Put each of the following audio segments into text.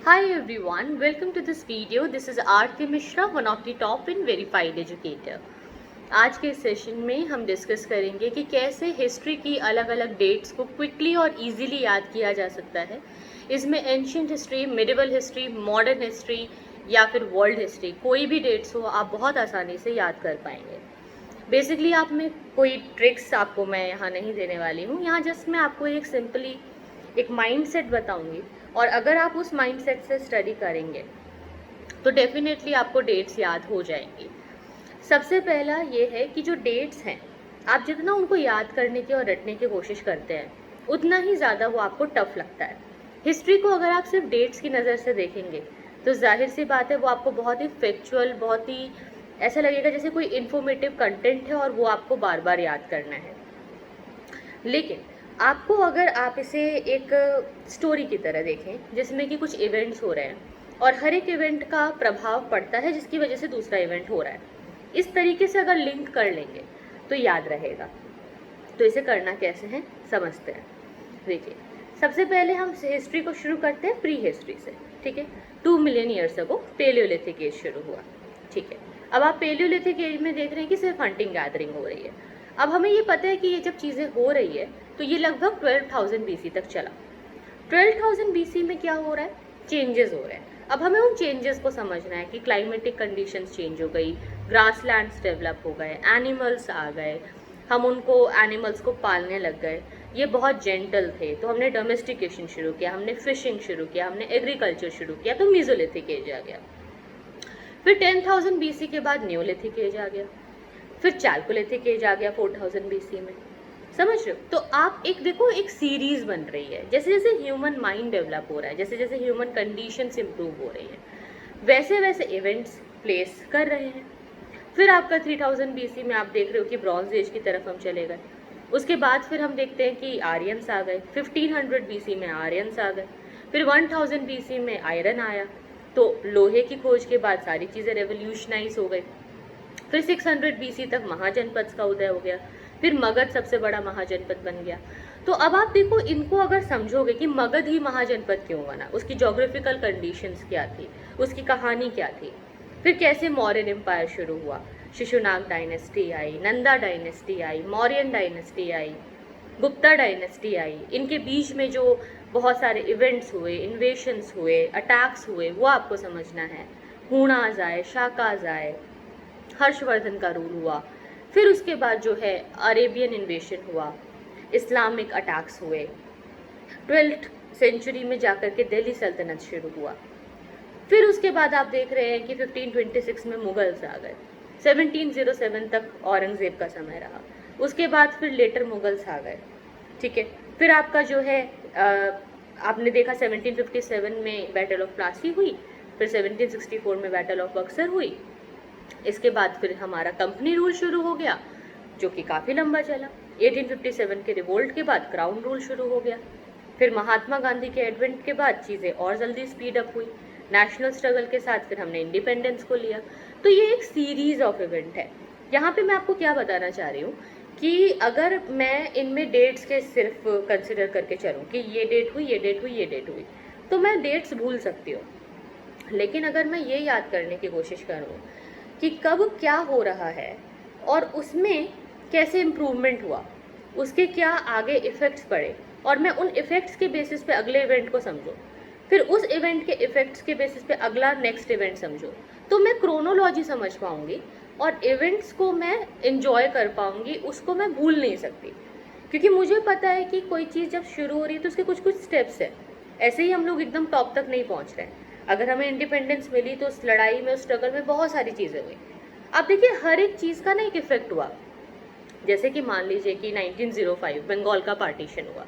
Hi everyone, welcome to this video. This is Aarti Mishra, one of the top and verified educator. आज के session में हम discuss करेंगे कि कैसे हिस्ट्री की अलग अलग डेट्स को क्विकली और इजीली याद किया जा सकता है। इसमें ancient history, medieval history, modern history या फिर वर्ल्ड हिस्ट्री, कोई भी डेट्स हो आप बहुत आसानी से याद कर पाएंगे। बेसिकली आप में कोई ट्रिक्स आपको मैं यहाँ नहीं देने वाली हूँ, यहाँ जस्ट मैं आपको एक सिंपली एक माइंडसेट बताऊंगी और अगर आप उस माइंडसेट से स्टडी करेंगे तो डेफिनेटली आपको डेट्स याद हो जाएंगी। सबसे पहला ये है कि जो डेट्स हैं आप जितना उनको याद करने की और रटने की कोशिश करते हैं उतना ही ज़्यादा वो आपको टफ लगता है। हिस्ट्री को अगर आप सिर्फ डेट्स की नज़र से देखेंगे तो जाहिर सी बात है वो आपको बहुत ही फैक्चुअल, बहुत ही ऐसा लगेगा जैसे कोई इन्फॉर्मेटिव कंटेंट है और वो आपको बार बार याद करना है। लेकिन आपको अगर आप इसे एक स्टोरी की तरह देखें जिसमें कि कुछ इवेंट्स हो रहे हैं और हर एक इवेंट का प्रभाव पड़ता है जिसकी वजह से दूसरा इवेंट हो रहा है, इस तरीके से अगर लिंक कर लेंगे तो याद रहेगा। तो इसे करना कैसे है समझते हैं। देखिए, सबसे पहले हम हिस्ट्री को शुरू करते हैं प्री हिस्ट्री से। ठीक है, 2 million years ago palaeolithic age शुरू हुआ। ठीक है, अब आप पेलियोलिथिक एज में देख रहे हैं कि सिर्फ हंटिंग गैदरिंग हो रही है। अब हमें ये पता है कि ये जब चीज़ें हो रही है तो ये लगभग 12,000 BC तक चला। 12,000 BC में क्या हो रहा है? चेंजेस हो रहे हैं। अब हमें उन चेंजेस को समझना है कि क्लाइमेटिक कंडीशंस चेंज हो गई, ग्रासलैंड्स डेवलप हो गए, एनिमल्स आ गए, हम उनको एनिमल्स को पालने लग गए, ये बहुत जेंटल थे तो हमने डोमेस्टिकेशन शुरू किया, हमने फिशिंग शुरू किया, हमने एग्रीकल्चर शुरू किया, तो मीजोलिथिक एज आ गया। फिर 10,000 BC के बाद न्यूलिथिक एज आ गया, फिर चाल्कोलिथिक एज आ गया 4,000 BC में। समझ रहे हो? तो आप एक देखो, एक सीरीज बन रही है। जैसे जैसे ह्यूमन माइंड डेवलप हो रहा है, जैसे जैसे ह्यूमन कंडीशंस इंप्रूव हो रही हैं, वैसे वैसे इवेंट्स प्लेस कर रहे हैं। फिर आपका 3000 BC में आप देख रहे हो कि ब्रॉन्ज एज की तरफ हम चले गए। उसके बाद फिर हम देखते हैं कि आर्यंस आ गए, 1500 BC में आर्यंस आ गए, फिर 1000 BC में आयरन आया। तो लोहे की खोज के बाद सारी चीज़ें रेवोल्यूशनाइज हो गई। फिर 600 BC तक महाजनपद का उदय हो गया, फिर मगध सबसे बड़ा महाजनपद बन गया। तो अब आप देखो, इनको अगर समझोगे कि मगध ही महाजनपद क्यों बना, उसकी जोग्राफिकल कंडीशंस क्या थी, उसकी कहानी क्या थी, फिर कैसे मौर्यन एम्पायर शुरू हुआ, शिशुनाग डायनेस्टी आई, नंदा डायनेस्टी आई, मौर्यन डायनेस्टी आई, गुप्ता डायनेस्टी आई, इनके बीच में जो बहुत सारे इवेंट्स हुए, इन्वेशंस हुए, अटैक्स हुए, वो आपको समझना है। हूणाज आए, शाकाज आए, हर्षवर्धन का रूल हुआ, फिर उसके बाद जो है अरेबियन इन्वेशन हुआ, इस्लामिक अटैक्स हुए, 12th सेंचुरी में जाकर के दिल्ली सल्तनत शुरू हुआ। फिर उसके बाद आप देख रहे हैं कि 1526 में मुगल्स आ गए, 1707 तक औरंगजेब का समय रहा, उसके बाद फिर लेटर मुगल्स आ गए। ठीक है, फिर आपका जो है आपने देखा 1757 में बैटल ऑफ प्लासी हुई, फिर 1764 में बैटल ऑफ बक्सर हुई। इसके बाद फिर हमारा कंपनी रूल शुरू हो गया जो कि काफ़ी लंबा चला। 1857 के रिवोल्ट के बाद क्राउन रूल शुरू हो गया। फिर महात्मा गांधी के एडवेंट के बाद चीज़ें और जल्दी स्पीड अप हुई। नेशनल स्ट्रगल के साथ फिर हमने इंडिपेंडेंस को लिया। तो ये एक सीरीज ऑफ इवेंट है। यहाँ पे मैं आपको क्या बताना चाह रही हूँ कि अगर मैं इनमें डेट्स के सिर्फ कंसिडर करके चलूँ कि ये डेट हुई, ये डेट हुई, ये डेट हुई, तो मैं डेट्स भूल सकती हूँ। लेकिन अगर मैं ये याद करने की कोशिश करूँ कि कब क्या हो रहा है और उसमें कैसे इम्प्रूवमेंट हुआ, उसके क्या आगे इफ़ेक्ट्स पड़े, और मैं उन इफ़ेक्ट्स के बेसिस पे अगले इवेंट को समझूँ, फिर उस इवेंट के इफ़ेक्ट्स के बेसिस पे अगला नेक्स्ट इवेंट समझो, तो मैं क्रोनोलॉजी समझ पाऊँगी और इवेंट्स को मैं इन्जॉय कर पाऊँगी, उसको मैं भूल नहीं सकती। क्योंकि मुझे पता है कि कोई चीज़ जब शुरू हो रही है तो उसके कुछ कुछ स्टेप्स हैं। ऐसे ही हम लोग एकदम टॉप तक नहीं पहुँच रहे हैं। अगर हमें इंडिपेंडेंस मिली तो उस लड़ाई में, उस स्ट्रगल में बहुत सारी चीज़ें हुई। अब देखिए, हर एक चीज़ का ना एक इफेक्ट हुआ। जैसे कि मान लीजिए कि 1905 बंगाल का पार्टीशन हुआ।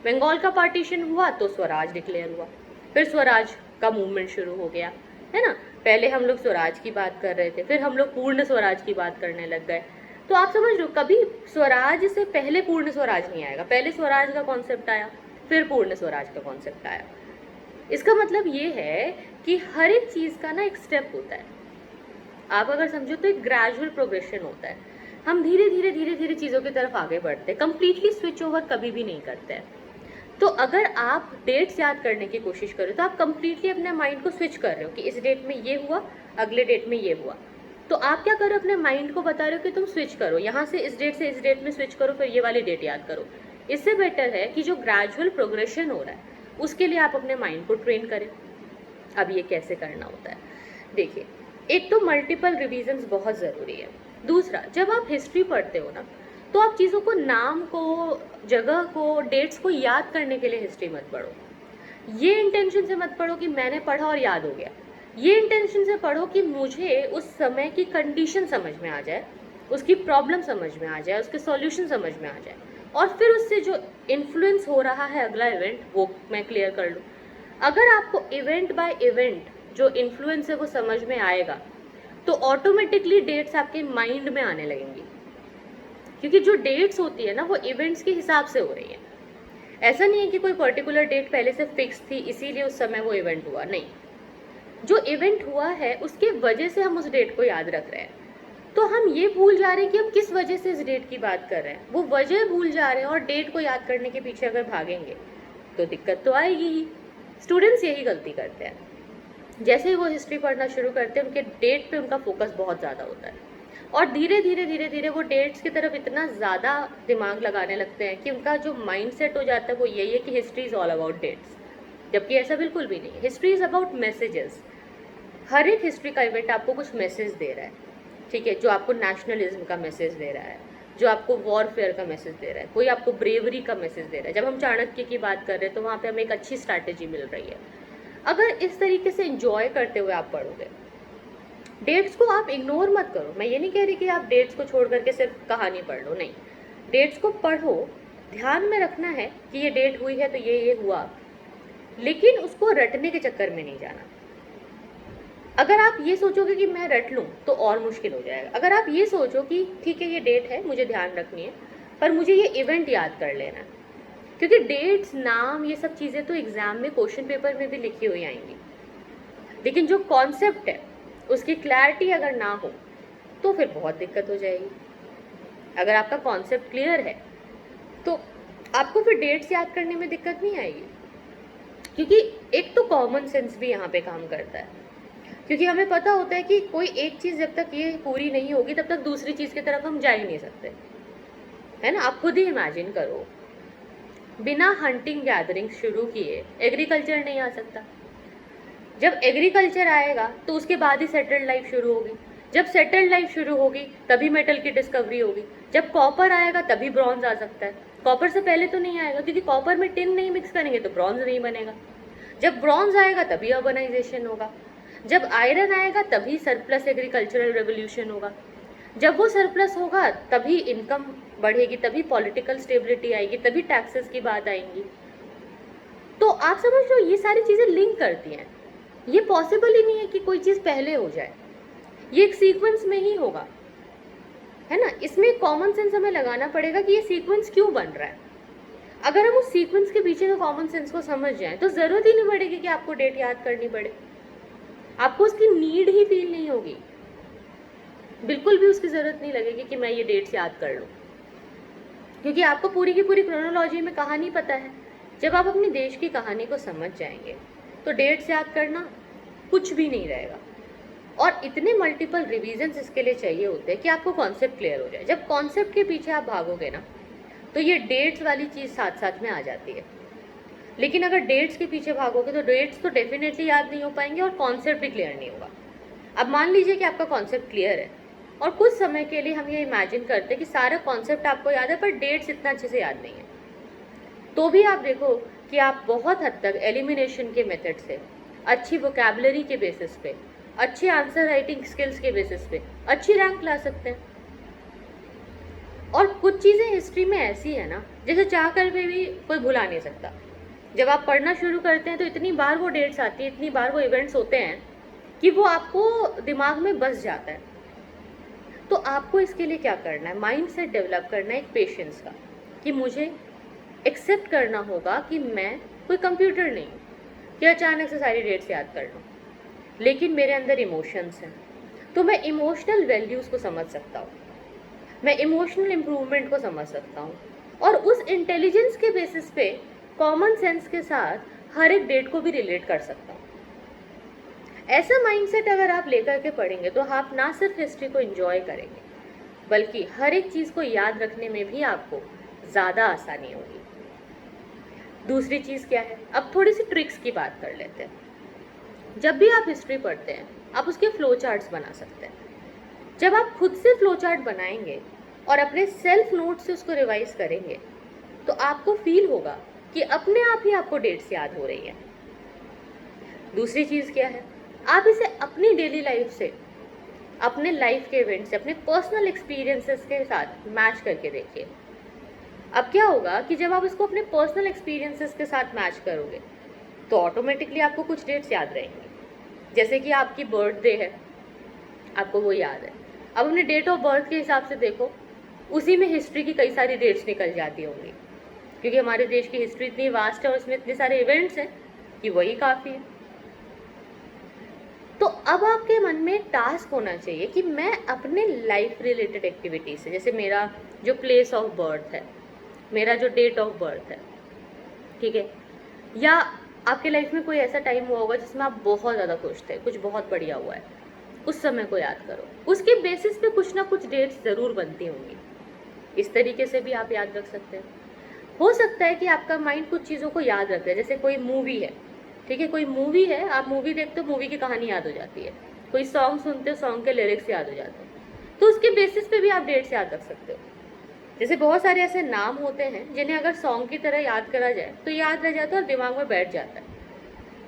बंगाल का पार्टीशन हुआ तो स्वराज डिक्लेयर हुआ, फिर स्वराज का मूवमेंट शुरू हो गया, है ना। पहले हम लोग स्वराज की बात कर रहे थे, फिर हम लोग पूर्ण स्वराज की बात करने लग गए। तो आप समझ लो, कभी स्वराज से पहले पूर्ण स्वराज नहीं आएगा। पहले स्वराज का कॉन्सेप्ट आया, फिर पूर्ण स्वराज का कॉन्सेप्ट आया। इसका मतलब ये है कि हर एक चीज़ का ना एक स्टेप होता है। आप अगर समझो तो एक ग्रेजुअल प्रोग्रेशन होता है। हम धीरे धीरे धीरे धीरे चीज़ों की तरफ आगे बढ़ते हैं, कंप्लीटली स्विच ओवर कभी भी नहीं करते हैं। तो अगर आप डेट्स याद करने की कोशिश करो तो आप कंप्लीटली अपने माइंड को स्विच कर रहे हो कि इस डेट में ये हुआ, अगले डेट में ये हुआ। तो आप क्या करो, अपने माइंड को बता रहे हो कि तुम स्विच करो, यहाँ से इस डेट में स्विच करो, फिर ये वाली डेट याद करो। इससे बेटर है कि जो ग्रेजुअल प्रोग्रेशन हो रहा है उसके लिए आप अपने माइंड को ट्रेन करें। अब ये कैसे करना होता है, देखिए, एक तो मल्टीपल रिविजन्स बहुत ज़रूरी है। दूसरा, जब आप हिस्ट्री पढ़ते हो ना, तो आप चीज़ों को, नाम को, जगह को, डेट्स को याद करने के लिए हिस्ट्री मत पढ़ो। ये इंटेंशन से मत पढ़ो कि मैंने पढ़ा और याद हो गया। ये इंटेंशन से पढ़ो कि मुझे उस समय की कंडीशन समझ में आ जाए, उसकी प्रॉब्लम समझ में आ जाए, उसके सॉल्यूशन समझ में आ जाए, और फिर उससे जो इन्फ्लुएंस हो रहा है अगला इवेंट, वो मैं क्लियर कर लूँ। अगर आपको इवेंट बाय इवेंट जो इन्फ्लुएंस है वो समझ में आएगा, तो ऑटोमेटिकली डेट्स आपके माइंड में आने लगेंगी, क्योंकि जो डेट्स होती है ना वो इवेंट्स के हिसाब से हो रही है। ऐसा नहीं है कि कोई पर्टिकुलर डेट पहले से फिक्स थी इसीलिए उस समय वो इवेंट हुआ, नहीं। जो इवेंट हुआ है उसके वजह से हम उस डेट को याद रख रहे हैं। तो हम ये भूल जा रहे हैं कि हम किस वजह से इस डेट की बात कर रहे हैं, वो वजह भूल जा रहे हैं, और डेट को याद करने के पीछे अगर भागेंगे तो दिक्कत तो आएगी ही। स्टूडेंट्स यही गलती करते हैं, जैसे ही वो हिस्ट्री पढ़ना शुरू करते हैं उनके डेट पे उनका फोकस बहुत ज़्यादा होता है, और धीरे धीरे वो डेट्स की तरफ इतना ज़्यादा दिमाग लगाने लगते हैं कि उनका जो माइंड सेट हो जाता है वो यही है कि history is all about dates, जबकि ऐसा बिल्कुल भी नहीं। History is about messages. हर एक हिस्ट्री का इवेंट आपको कुछ मैसेज दे रहा है, ठीक है, जो आपको नेशनलिज्म का मैसेज दे रहा है, जो आपको वॉरफेयर का मैसेज दे रहा है, कोई आपको ब्रेवरी का मैसेज दे रहा है। जब हम चाणक्य की बात कर रहे हैं तो वहाँ पे हमें एक अच्छी स्ट्रैटेजी मिल रही है। अगर इस तरीके से एंजॉय करते हुए आप पढ़ोगे, डेट्स को आप इग्नोर मत करो। मैं ये नहीं कह रही कि आप डेट्स को छोड़ करके सिर्फ कहानी पढ़ लो, नहीं, डेट्स को पढ़ो, ध्यान में रखना है कि ये डेट हुई है तो ये हुआ, लेकिन उसको रटने के चक्कर में नहीं जाना। अगर आप ये सोचोगे कि मैं रट लूँ तो और मुश्किल हो जाएगा। अगर आप ये सोचो कि ठीक है ये डेट है, मुझे ध्यान रखनी है, पर मुझे ये इवेंट याद कर लेना है, क्योंकि डेट्स, नाम, ये सब चीज़ें तो एग्जाम में क्वेश्चन पेपर में भी लिखी हुई आएंगी, लेकिन जो कॉन्सेप्ट है उसकी क्लैरिटी अगर ना हो तो फिर बहुत दिक्कत हो जाएगी। अगर आपका कॉन्सेप्ट क्लियर है तो आपको फिर डेट्स याद करने में दिक्कत नहीं आएगी, क्योंकि एक तो कॉमन सेंस भी यहाँ पे काम करता है, क्योंकि हमें पता होता है कि कोई एक चीज़ जब तक ये पूरी नहीं होगी तब तक दूसरी चीज़ की तरफ हम जा ही नहीं सकते, है ना। आप खुद ही इमेजिन करो, बिना हंटिंग गैदरिंग शुरू किए एग्रीकल्चर नहीं आ सकता। जब एग्रीकल्चर आएगा तो उसके बाद ही सेटल्ड लाइफ शुरू होगी, जब सेटल्ड लाइफ शुरू होगी तभी मेटल की डिस्कवरी होगी, जब कॉपर आएगा तभी ब्रॉन्ज आ सकता है। कॉपर से पहले तो नहीं आएगा, क्योंकि कॉपर में टिन नहीं मिक्स करेंगे तो ब्रॉन्ज नहीं बनेगा। जब ब्रॉन्ज आएगा तभी अर्बनाइजेशन होगा, जब आयरन आएगा तभी सरप्लस एग्रीकल्चरल रेवोल्यूशन होगा, जब वो सरप्लस होगा तभी इनकम बढ़ेगी, तभी पॉलिटिकल स्टेबिलिटी आएगी, तभी टैक्सेस की बात आएंगी। तो आप समझ लो ये सारी चीज़ें लिंक करती हैं। ये पॉसिबल ही नहीं है कि कोई चीज़ पहले हो जाए, ये एक सीक्वेंस में ही होगा, है ना। इसमें कॉमन सेंस हमें लगाना पड़ेगा कि ये सीक्वेंस क्यों बन रहा है। अगर हम उस सीक्वेंस के पीछे के कॉमन सेंस को समझ जाएं तो ज़रूरत ही नहीं पड़ेगी कि आपको डेट याद करनी पड़े, आपको उसकी नीड ही फील नहीं होगी, बिल्कुल भी उसकी ज़रूरत नहीं लगेगी कि मैं ये डेट्स याद कर लूँ, क्योंकि आपको पूरी की पूरी क्रोनोलॉजी में कहानी पता है। जब आप अपने देश की कहानी को समझ जाएंगे तो डेट्स याद करना कुछ भी नहीं रहेगा। और इतने मल्टीपल रिवीजन्स इसके लिए चाहिए होते हैं कि आपको कॉन्सेप्ट क्लियर हो जाए। जब कॉन्सेप्ट के पीछे आप भागोगे ना तो ये डेट्स वाली चीज़ साथ साथ में आ जाती है, लेकिन अगर डेट्स के पीछे भागोगे तो डेट्स तो डेफिनेटली याद नहीं हो पाएंगे और कॉन्सेप्ट भी क्लियर नहीं होगा। अब मान लीजिए कि आपका कॉन्सेप्ट क्लियर है और कुछ समय के लिए हम ये इमेजिन करते हैं कि सारा कॉन्सेप्ट आपको याद है पर डेट्स इतना अच्छे से याद नहीं है, तो भी आप देखो कि आप बहुत हद तक एलिमिनेशन के मेथड से, अच्छी वोकैबुलरी के बेसिस पे, अच्छे आंसर राइटिंग स्किल्स के बेसिस पे अच्छी रैंक ला सकते हैं। और कुछ चीज़ें हिस्ट्री में ऐसी है ना जैसे चाह कर भी कोई भुला नहीं सकता। जब आप पढ़ना शुरू करते हैं तो इतनी बार वो डेट्स आती है, इतनी बार वो इवेंट्स होते हैं कि वो आपको दिमाग में बस जाता है। तो आपको इसके लिए क्या करना है, माइंड सेट डेवलप करना है एक पेशेंस का, कि मुझे एक्सेप्ट करना होगा कि मैं कोई कंप्यूटर नहीं हूँ कि अचानक से सारी डेट्स याद कर लूँ, लेकिन मेरे अंदर इमोशंस हैं, तो मैं इमोशनल वैल्यूज़ को समझ सकता हूँ, मैं इमोशनल इम्प्रूवमेंट को समझ सकता हूँ, और उस इंटेलिजेंस के बेसिस पे कॉमन सेंस के साथ हर एक डेट को भी रिलेट कर सकता हूँ। ऐसा माइंडसेट अगर आप लेकर के पढ़ेंगे तो आप ना सिर्फ हिस्ट्री को एंजॉय करेंगे, बल्कि हर एक चीज़ को याद रखने में भी आपको ज़्यादा आसानी होगी। दूसरी चीज़ क्या है, अब थोड़ी सी ट्रिक्स की बात कर लेते हैं। जब भी आप हिस्ट्री पढ़ते हैं, आप उसके फ्लो चार्ट्स बना सकते हैं। जब आप खुद से फ्लो चार्ट बनाएंगे और अपने सेल्फ नोट से उसको रिवाइज करेंगे, तो आपको फील होगा कि अपने आप ही आपको डेट्स याद हो रही है। दूसरी चीज़ क्या है, आप इसे अपनी डेली लाइफ से, अपने लाइफ के इवेंट से, अपने पर्सनल एक्सपीरियंसेस के साथ मैच करके देखिए। अब क्या होगा कि जब आप इसको अपने पर्सनल एक्सपीरियंसेस के साथ मैच करोगे तो ऑटोमेटिकली आपको कुछ डेट्स याद रहेंगी। जैसे कि आपकी बर्थडे है, आपको वो याद है। अब अपने डेट ऑफ बर्थ के हिसाब से देखो, उसी में हिस्ट्री की कई सारी डेट्स निकल जाती होंगी, क्योंकि हमारे देश की हिस्ट्री इतनी वास्ट है और उसमें इतने सारे इवेंट्स हैं कि वही काफ़ी है। तो अब आपके मन में टास्क होना चाहिए कि मैं अपने लाइफ रिलेटेड एक्टिविटी से, जैसे मेरा जो प्लेस ऑफ बर्थ है, मेरा जो डेट ऑफ बर्थ है, ठीक है, या आपके लाइफ में कोई ऐसा टाइम हुआ होगा जिसमें आप बहुत ज़्यादा खुश थे, कुछ बहुत बढ़िया हुआ है, उस समय को याद करो। उसके बेसिस पे कुछ ना कुछ डेट्स ज़रूर बनती होंगी। इस तरीके से भी आप याद रख सकते हैं। हो सकता है कि आपका माइंड कुछ चीज़ों को याद रखे, जैसे कोई मूवी है, ठीक है, कोई मूवी है, आप मूवी देखते हो, मूवी की कहानी याद हो जाती है। कोई सॉन्ग सुनते हो, सॉन्ग के लिरिक्स याद हो जाते हैं, तो उसके बेसिस पे भी आप डेट्स याद रख सकते हो। जैसे बहुत सारे ऐसे नाम होते हैं जिन्हें अगर सॉन्ग की तरह याद करा जाए तो याद रह जाता है और दिमाग में बैठ जाता है,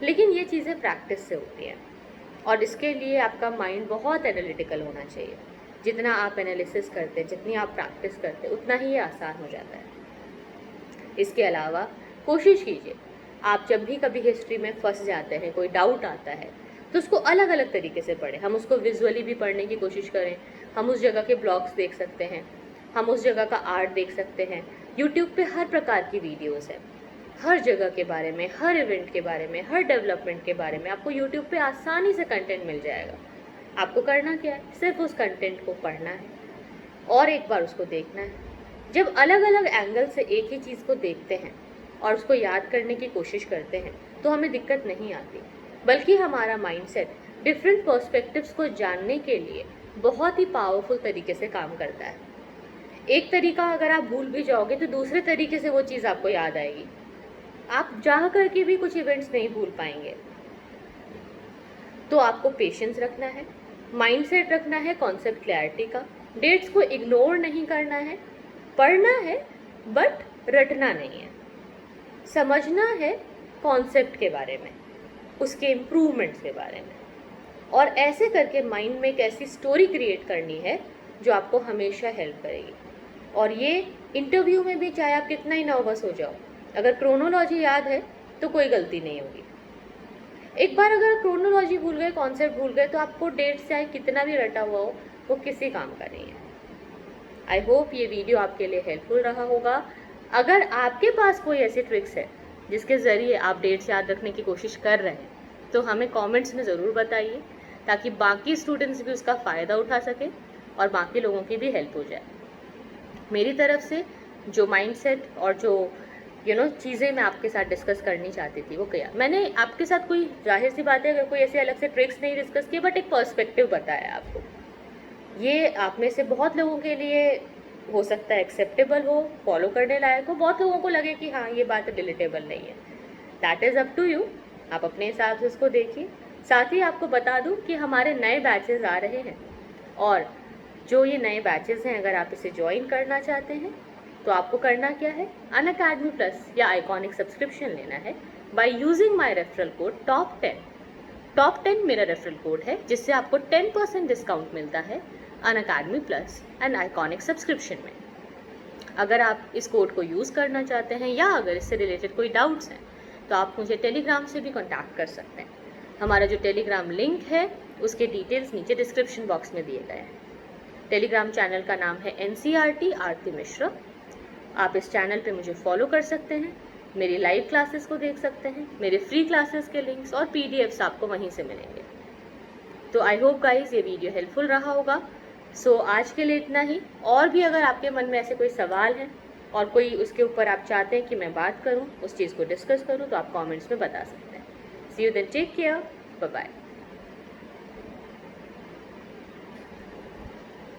लेकिन ये चीज़ें प्रैक्टिस से होती हैं और इसके लिए आपका माइंड बहुत एनालिटिकल होना चाहिए। जितना आप एनालिसिस करते हैं, जितनी आप प्रैक्टिस करते हैं, उतना ही ये आसान हो जाता है। इसके अलावा कोशिश कीजिए, आप जब भी कभी हिस्ट्री में फंस जाते हैं, कोई डाउट आता है, तो उसको अलग अलग तरीके से पढ़ें। हम उसको विजुअली भी पढ़ने की कोशिश करें, हम उस जगह के ब्लॉग्स देख सकते हैं, हम उस जगह का आर्ट देख सकते हैं। यूट्यूब पे हर प्रकार की वीडियोस है, हर जगह के बारे में, हर इवेंट के बारे में, हर डेवलपमेंट के बारे में आपको यूट्यूब पे आसानी से कंटेंट मिल जाएगा। आपको करना क्या है, सिर्फ उस कंटेंट को पढ़ना है और एक बार उसको देखना है। जब अलग अलग एंगल से एक ही चीज़ को देखते हैं और उसको याद करने की कोशिश करते हैं तो हमें दिक्कत नहीं आती, बल्कि हमारा माइंडसेट डिफरेंट पर्सपेक्टिव्स को जानने के लिए बहुत ही पावरफुल तरीके से काम करता है। एक तरीका अगर आप भूल भी जाओगे तो दूसरे तरीके से वो चीज़ आपको याद आएगी। आप चाह करके भी कुछ इवेंट्स नहीं भूल पाएंगे। तो आपको पेशेंस रखना है, माइंडसेट रखना है कॉन्सेप्ट क्लैरिटी का, डेट्स को इग्नोर नहीं करना है, पढ़ना है बट रटना नहीं है, समझना है कॉन्सेप्ट के बारे में, उसके इम्प्रूवमेंट्स के बारे में, और ऐसे करके माइंड में एक ऐसी स्टोरी क्रिएट करनी है जो आपको हमेशा हेल्प करेगी। और ये इंटरव्यू में भी, चाहे आप कितना ही नर्वस हो जाओ, अगर क्रोनोलॉजी याद है तो कोई गलती नहीं होगी। एक बार अगर क्रोनोलॉजी भूल गए, कॉन्सेप्ट भूल गए, तो आपको डेट चाहे कितना भी रटा हुआ हो, वो किसी काम का नहीं है। आई होप ये वीडियो आपके लिए हेल्पफुल रहा होगा। अगर आपके पास कोई ऐसी ट्रिक्स है जिसके ज़रिए आप डेट्स याद रखने की कोशिश कर रहे हैं तो हमें कमेंट्स में ज़रूर बताइए, ताकि बाकी स्टूडेंट्स भी उसका फ़ायदा उठा सकें और बाकी लोगों की भी हेल्प हो जाए। मेरी तरफ से जो माइंडसेट और जो चीज़ें मैं आपके साथ डिस्कस करनी चाहती थी वो किया मैंने। आपके साथ कोई, जाहिर सी बात है, अगर कोई ऐसे अलग से ट्रिक्स नहीं डिस्कस किए, बट एक पर्सपेक्टिव बताया आपको। ये आप में से बहुत लोगों के लिए हो सकता है एक्सेप्टेबल हो, फॉलो करने लायक हो, बहुत लोगों को लगे कि हाँ ये बात रिलेटेबल नहीं है। That is up to you, आप अपने हिसाब से उसको देखिए। साथ ही आपको बता दूं कि हमारे नए बैचेस आ रहे हैं, और जो ये नए बैचेस हैं, अगर आप इसे ज्वाइन करना चाहते हैं तो आपको करना क्या है, अनअकैडमी प्लस या आइकॉनिक सब्सक्रिप्शन लेना है by using my referral code top 10 मेरा रेफरल कोड है, जिससे आपको 10% डिस्काउंट मिलता है Unacademy plus and iconic subscription में। अगर आप इस कोड को यूज़ करना चाहते हैं या अगर इससे रिलेटेड कोई डाउट्स हैं तो आप मुझे टेलीग्राम से भी कॉन्टैक्ट कर सकते हैं। हमारा जो टेलीग्राम लिंक है उसके डिटेल्स नीचे डिस्क्रिप्शन बॉक्स में दिए गए हैं। टेलीग्राम चैनल का नाम है NCERT आरती मिश्रा। आप इस चैनल पे मुझे फॉलो कर सकते हैं, मेरी लाइव क्लासेस को देख सकते हैं, मेरे फ्री क्लासेस के लिंक्स और PDFs आपको वहीं से मिलेंगे। तो आई होप गाइज ये वीडियो हेल्पफुल रहा होगा। सो आज के लिए इतना ही। और भी अगर आपके मन में ऐसे कोई सवाल हैं और कोई उसके ऊपर आप चाहते हैं कि मैं बात करूं, उस चीज़ को डिस्कस करूं, तो आप कमेंट्स में बता सकते हैं। See you then, take care, bye bye.